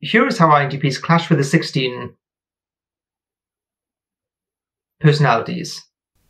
Here is how INTPs clash with the 16 personalities.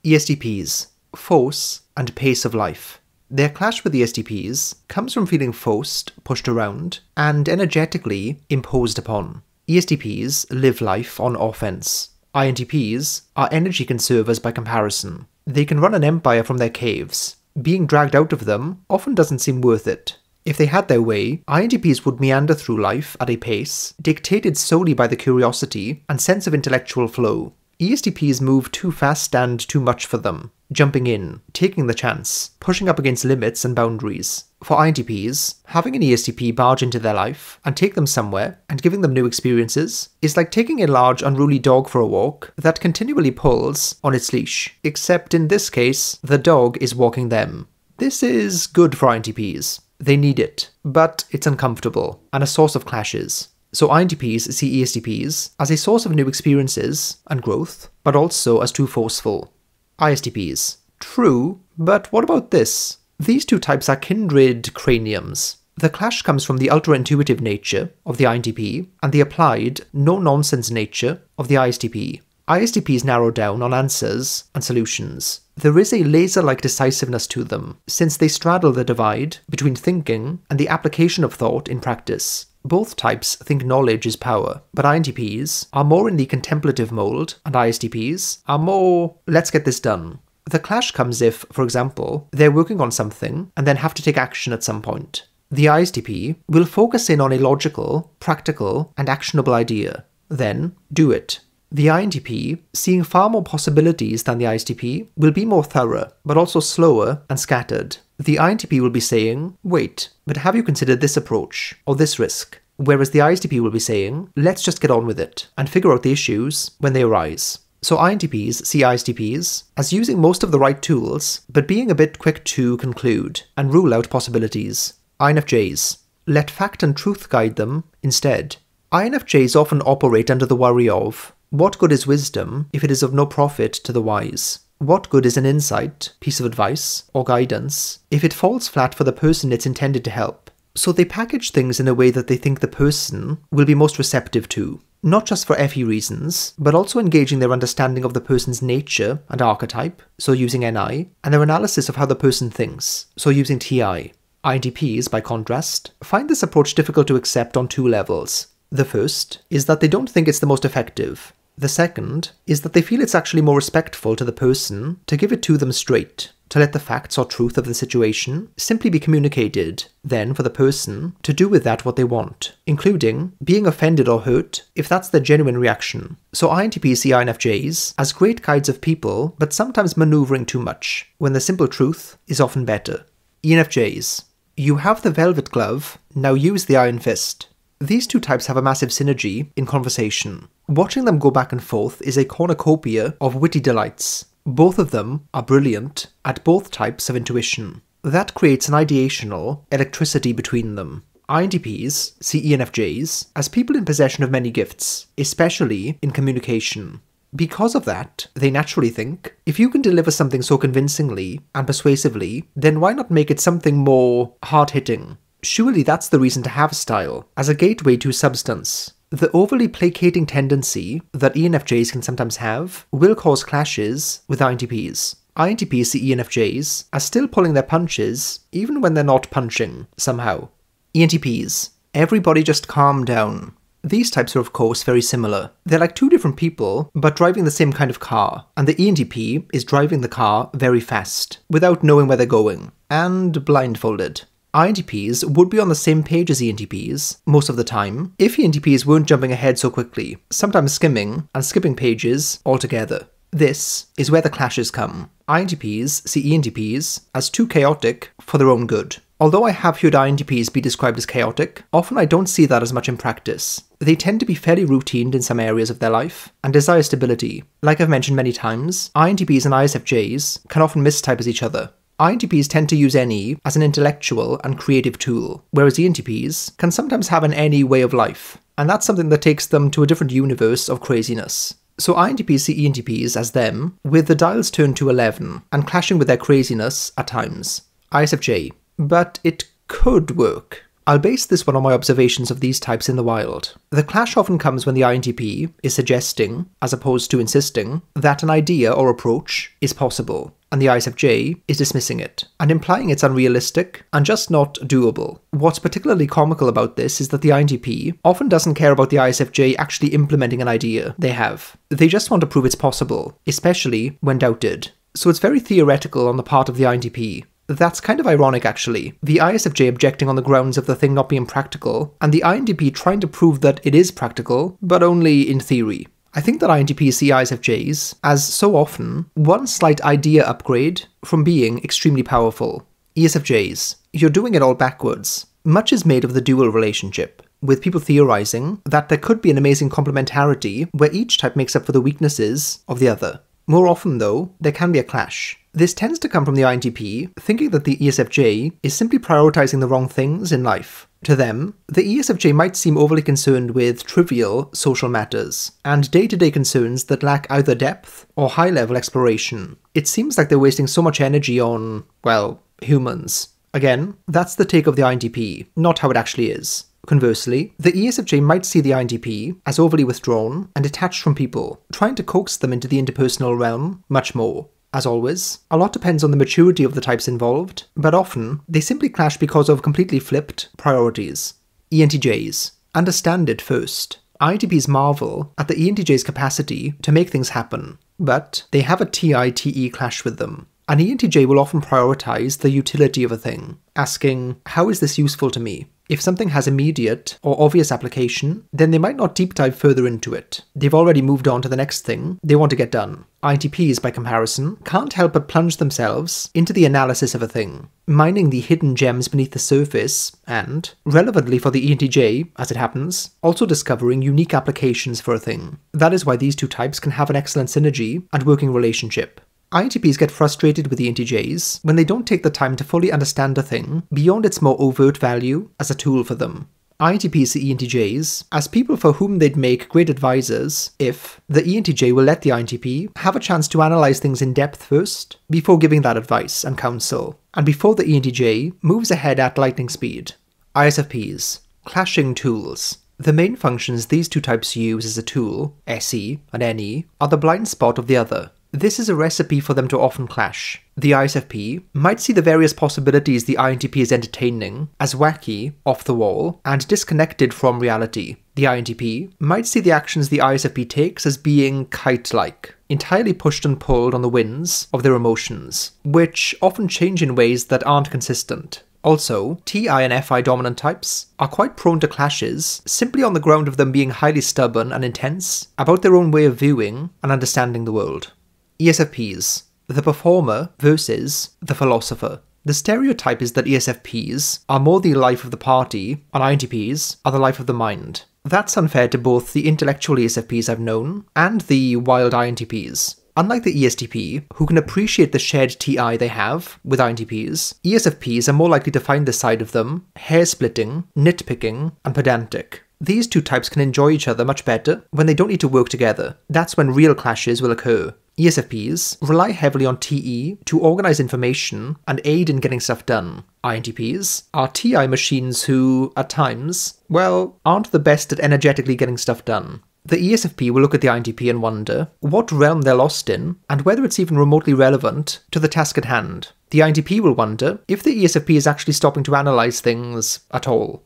ESTPs, force and pace of life. Their clash with ESTPs comes from feeling forced, pushed around, and energetically imposed upon. ESTPs live life on offense. INTPs are energy conservers by comparison. They can run an empire from their caves. Being dragged out of them often doesn't seem worth it. If they had their way, INTPs would meander through life at a pace dictated solely by the curiosity and sense of intellectual flow. ESTPs move too fast and too much for them, jumping in, taking the chance, pushing up against limits and boundaries. For INTPs, having an ESTP barge into their life and take them somewhere and giving them new experiences is like taking a large unruly dog for a walk that continually pulls on its leash, except in this case, the dog is walking them. This is good for INTPs. They need it, but it's uncomfortable and a source of clashes. So INTPs see ESTPs as a source of new experiences and growth, but also as too forceful. ISTPs. True, but what about this? These two types are kindred craniums. The clash comes from the ultra-intuitive nature of the INTP and the applied, no-nonsense nature of the ISTP. ISTPs narrow down on answers and solutions. There is a laser-like decisiveness to them, since they straddle the divide between thinking and the application of thought in practice. Both types think knowledge is power, but INTPs are more in the contemplative mold, and ISTPs are more, let's get this done. The clash comes if, for example, they're working on something and then have to take action at some point. The ISTP will focus in on a logical, practical, and actionable idea. Then, do it. The INTP, seeing far more possibilities than the ISTP, will be more thorough, but also slower and scattered. The INTP will be saying, wait, but have you considered this approach, or this risk? Whereas the ISTP will be saying, let's just get on with it, and figure out the issues when they arise. So INTPs see ISTPs as using most of the right tools, but being a bit quick to conclude, and rule out possibilities. INFJs. Let fact and truth guide them instead. INFJs often operate under the worry of, what good is wisdom if it is of no profit to the wise? What good is an insight, piece of advice, or guidance if it falls flat for the person it's intended to help? So they package things in a way that they think the person will be most receptive to, not just for FE reasons, but also engaging their understanding of the person's nature and archetype, so using NI, and their analysis of how the person thinks, so using TI. INTPs, by contrast, find this approach difficult to accept on two levels. The first is that they don't think it's the most effective. The second is that they feel it's actually more respectful to the person to give it to them straight, to let the facts or truth of the situation simply be communicated, then for the person to do with that what they want, including being offended or hurt if that's their genuine reaction. So INTPs see INFJs as great guides of people, but sometimes maneuvering too much, when the simple truth is often better. ENFJs. You have the velvet glove, now use the iron fist. These two types have a massive synergy in conversation. Watching them go back and forth is a cornucopia of witty delights. Both of them are brilliant at both types of intuition. That creates an ideational electricity between them. INTPs see ENFJs as people in possession of many gifts, especially in communication. Because of that, they naturally think, if you can deliver something so convincingly and persuasively, then why not make it something more hard-hitting? Surely that's the reason to have style, as a gateway to substance. The overly placating tendency that ENFJs can sometimes have will cause clashes with INTPs. INTPs see ENFJs as still pulling their punches, even when they're not punching, somehow. ENTPs. Everybody just calm down. These types are of course very similar. They're like two different people, but driving the same kind of car, and the ENTP is driving the car very fast, without knowing where they're going, and blindfolded. INTPs would be on the same page as ENTPs most of the time if ENTPs weren't jumping ahead so quickly, sometimes skimming and skipping pages altogether. This is where the clashes come. INTPs see ENTPs as too chaotic for their own good. Although I have heard INTPs be described as chaotic, often I don't see that as much in practice. They tend to be fairly routined in some areas of their life, and desire stability. Like I've mentioned many times, INTPs and ISFJs can often mistype as each other. INTPs tend to use NE as an intellectual and creative tool, whereas ENTPs can sometimes have an NE way of life, and that's something that takes them to a different universe of craziness. So INTPs see ENTPs as them, with the dials turned to 11, and clashing with their craziness at times. ISFJ. But it could work. I'll base this one on my observations of these types in the wild. The clash often comes when the INTP is suggesting, as opposed to insisting, that an idea or approach is possible, and the ISFJ is dismissing it, and implying it's unrealistic and just not doable. What's particularly comical about this is that the INTP often doesn't care about the ISFJ actually implementing an idea they have. They just want to prove it's possible, especially when doubted. So it's very theoretical on the part of the INTP. That's kind of ironic, actually. The ISFJ objecting on the grounds of the thing not being practical, and the INTP trying to prove that it is practical, but only in theory. I think that INTPs see ISFJs as, so often, one slight idea upgrade from being extremely powerful. ESFJs, you're doing it all backwards. Much is made of the dual relationship, with people theorizing that there could be an amazing complementarity where each type makes up for the weaknesses of the other. More often, though, there can be a clash. This tends to come from the INTP thinking that the ESFJ is simply prioritizing the wrong things in life. To them, the ESFJ might seem overly concerned with trivial social matters and day-to-day concerns that lack either depth or high-level exploration. It seems like they're wasting so much energy on, well, humans. Again, that's the take of the INTP, not how it actually is. Conversely, the ESFJ might see the INTP as overly withdrawn and detached from people, trying to coax them into the interpersonal realm much more. As always, a lot depends on the maturity of the types involved, but often they simply clash because of completely flipped priorities. ENTJs. Understand it first. INTPs marvel at the ENTJ's capacity to make things happen, but they have a TI-TE clash with them. An ENTJ will often prioritize the utility of a thing, asking, how is this useful to me? If something has immediate or obvious application, then they might not deep dive further into it. They've already moved on to the next thing they want to get done. INTPs, by comparison, can't help but plunge themselves into the analysis of a thing, mining the hidden gems beneath the surface and, relevantly for the ENTJ, as it happens, also discovering unique applications for a thing. That is why these two types can have an excellent synergy and working relationship. INTPs get frustrated with the ENTJs when they don't take the time to fully understand a thing beyond its more overt value as a tool for them. INTPs see ENTJs as people for whom they'd make great advisors if the ENTJ will let the INTP have a chance to analyze things in depth first, before giving that advice and counsel, and before the ENTJ moves ahead at lightning speed. ISFPs. Clashing tools. The main functions these two types use as a tool, SE and NE, are the blind spot of the other. This is a recipe for them to often clash. The ISFP might see the various possibilities the INTP is entertaining as wacky, off the wall, and disconnected from reality. The INTP might see the actions the ISFP takes as being kite-like, entirely pushed and pulled on the winds of their emotions, which often change in ways that aren't consistent. Also, TI and FI dominant types are quite prone to clashes simply on the ground of them being highly stubborn and intense about their own way of viewing and understanding the world. ESFPs. The performer versus the philosopher. The stereotype is that ESFPs are more the life of the party and INTPs are the life of the mind. That's unfair to both the intellectual ESFPs I've known and the wild INTPs. Unlike the ESTP, who can appreciate the shared TI they have with INTPs, ESFPs are more likely to find this side of them hair-splitting, nitpicking, and pedantic. These two types can enjoy each other much better when they don't need to work together. That's when real clashes will occur. ESFPs rely heavily on TE to organize information and aid in getting stuff done. INTPs are TI machines who, at times, well, aren't the best at energetically getting stuff done. The ESFP will look at the INTP and wonder what realm they're lost in and whether it's even remotely relevant to the task at hand. The INTP will wonder if the ESFP is actually stopping to analyze things at all.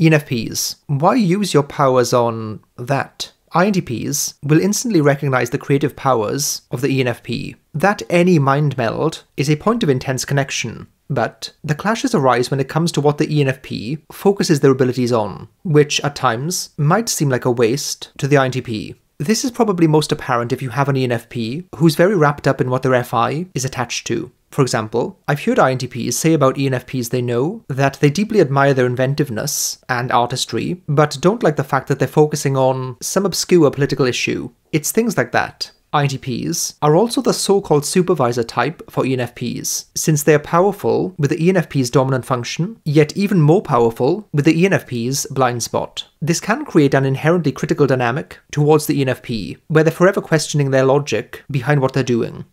ENFPs. Why use your powers on that? INTPs will instantly recognize the creative powers of the ENFP. That any mind meld is a point of intense connection, but the clashes arise when it comes to what the ENFP focuses their abilities on, which at times might seem like a waste to the INTP. This is probably most apparent if you have an ENFP who's very wrapped up in what their FI is attached to. For example, I've heard INTPs say about ENFPs they know that they deeply admire their inventiveness and artistry, but don't like the fact that they're focusing on some obscure political issue. It's things like that. INTPs are also the so-called supervisor type for ENFPs, since they are powerful with the ENFP's dominant function, yet even more powerful with the ENFP's blind spot. This can create an inherently critical dynamic towards the ENFP, where they're forever questioning their logic behind what they're doing.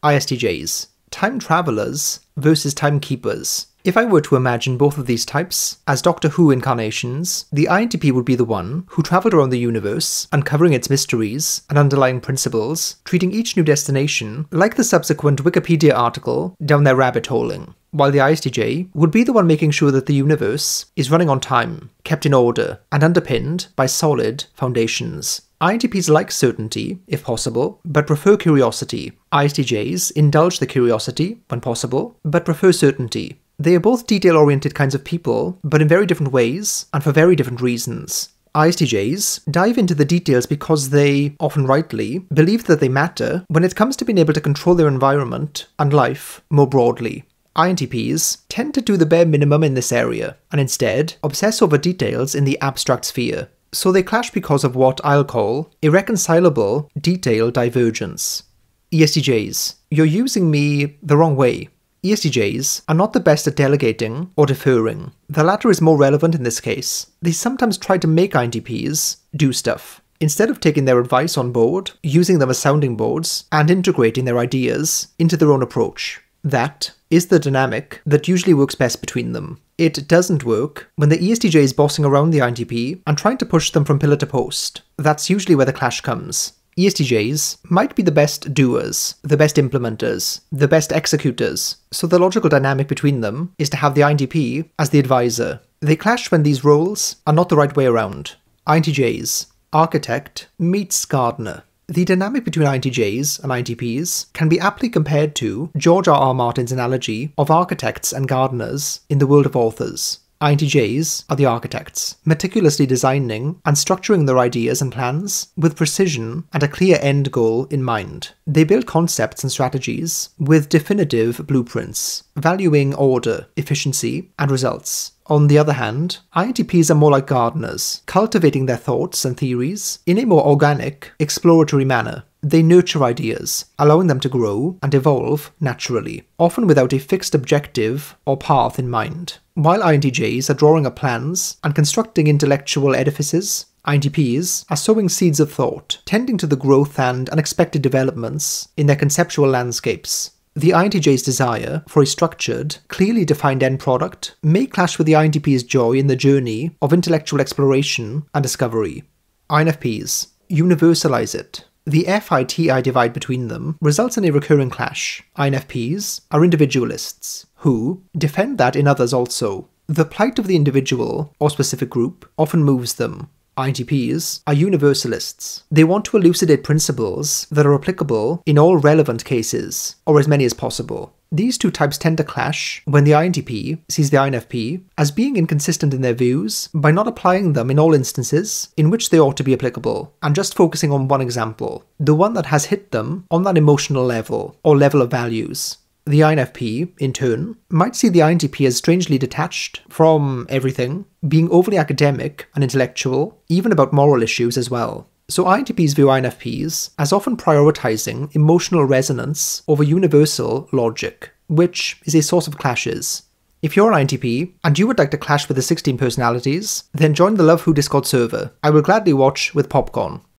ISTJs. Time travelers versus timekeepers. If I were to imagine both of these types as Doctor Who incarnations, the INTP would be the one who travelled around the universe, uncovering its mysteries and underlying principles, treating each new destination like the subsequent Wikipedia article down their rabbit holing, while the ISTJ would be the one making sure that the universe is running on time, kept in order, and underpinned by solid foundations. INTPs like certainty, if possible, but prefer curiosity. ISTJs indulge the curiosity, when possible, but prefer certainty. They are both detail-oriented kinds of people, but in very different ways, and for very different reasons. ISTJs dive into the details because they, often rightly, believe that they matter when it comes to being able to control their environment and life more broadly. INTPs tend to do the bare minimum in this area, and instead obsess over details in the abstract sphere. So they clash because of what I'll call irreconcilable detail divergence. ESTJs, you're using me the wrong way. ESTJs are not the best at delegating or deferring. The latter is more relevant in this case. They sometimes try to make INTPs do stuff, instead of taking their advice on board, using them as sounding boards, and integrating their ideas into their own approach. That is the dynamic that usually works best between them. It doesn't work when the ESTJ is bossing around the INTP and trying to push them from pillar to post. That's usually where the clash comes. ESTJs might be the best doers, the best implementers, the best executors, so the logical dynamic between them is to have the INTP as the advisor. They clash when these roles are not the right way around. INTJs, architect meets gardener. The dynamic between INTJs and INTPs can be aptly compared to George R.R. Martin's analogy of architects and gardeners in the world of authors. INTJs are the architects, meticulously designing and structuring their ideas and plans with precision and a clear end goal in mind. They build concepts and strategies with definitive blueprints, valuing order, efficiency, and results. On the other hand, INTPs are more like gardeners, cultivating their thoughts and theories in a more organic, exploratory manner. They nurture ideas, allowing them to grow and evolve naturally, often without a fixed objective or path in mind. While INTJs are drawing up plans and constructing intellectual edifices, INTPs are sowing seeds of thought, tending to the growth and unexpected developments in their conceptual landscapes. The INTJ's desire for a structured, clearly defined end product may clash with the INTP's joy in the journey of intellectual exploration and discovery. INFPs universalize it. The FI-TI divide between them results in a recurring clash. INFPs are individualists, who defend that in others also. The plight of the individual or specific group often moves them. INTPs are universalists. They want to elucidate principles that are applicable in all relevant cases, or as many as possible. These two types tend to clash when the INTP sees the INFP as being inconsistent in their views by not applying them in all instances in which they ought to be applicable, and just focusing on one example, the one that has hit them on that emotional level, or level of values. The INFP, in turn, might see the INTP as strangely detached from everything, being overly academic and intellectual, even about moral issues as well. So INTPs view INFPs as often prioritizing emotional resonance over universal logic, which is a source of clashes. If you're an INTP and you would like to clash with the 16 personalities, then join the Love Who Discord server. I will gladly watch with popcorn.